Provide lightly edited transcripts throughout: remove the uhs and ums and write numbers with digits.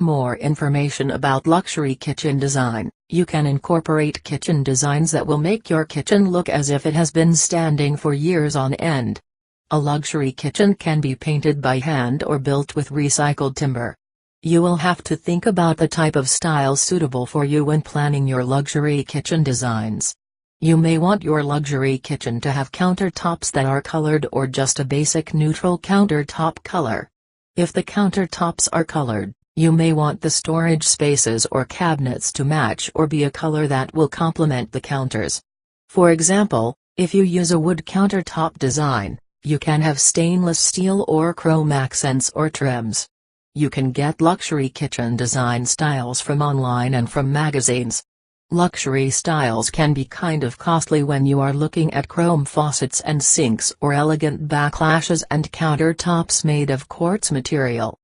more information about luxury kitchen design, you can incorporate kitchen designs that will make your kitchen look as if it has been standing for years on end. A luxury kitchen can be painted by hand or built with recycled timber. You will have to think about the type of style suitable for you when planning your luxury kitchen designs. You may want your luxury kitchen to have countertops that are colored or just a basic neutral countertop color. If the countertops are colored, you may want the storage spaces or cabinets to match or be a color that will complement the counters. For example, if you use a wood countertop design, you can have stainless steel or chrome accents or trims. You can get luxury kitchen design styles from online and from magazines. Luxury styles can be kind of costly when you are looking at chrome faucets and sinks or elegant backlashes and countertops made of quartz material.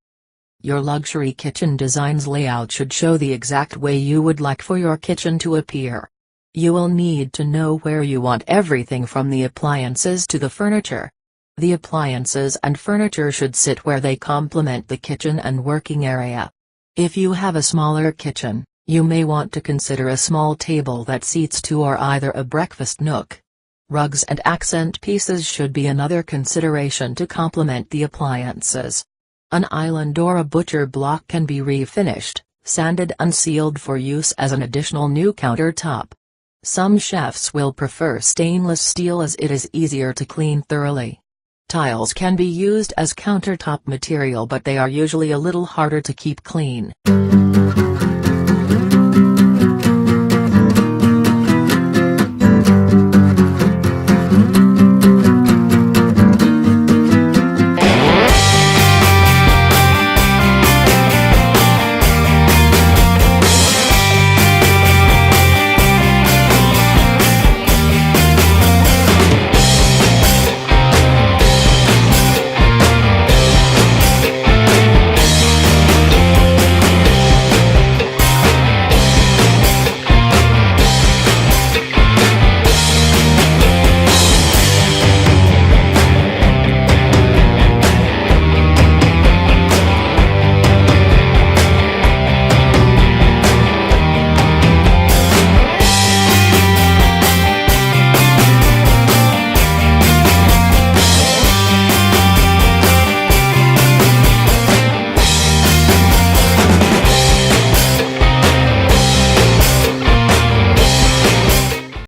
Your luxury kitchen design's layout should show the exact way you would like for your kitchen to appear. You will need to know where you want everything from the appliances to the furniture. The appliances and furniture should sit where they complement the kitchen and working area. If you have a smaller kitchen, you may want to consider a small table that seats two or either a breakfast nook. Rugs and accent pieces should be another consideration to complement the appliances. An island or a butcher block can be refinished, sanded and sealed for use as an additional new countertop. Some chefs will prefer stainless steel as it is easier to clean thoroughly. Tiles can be used as countertop material, but they are usually a little harder to keep clean.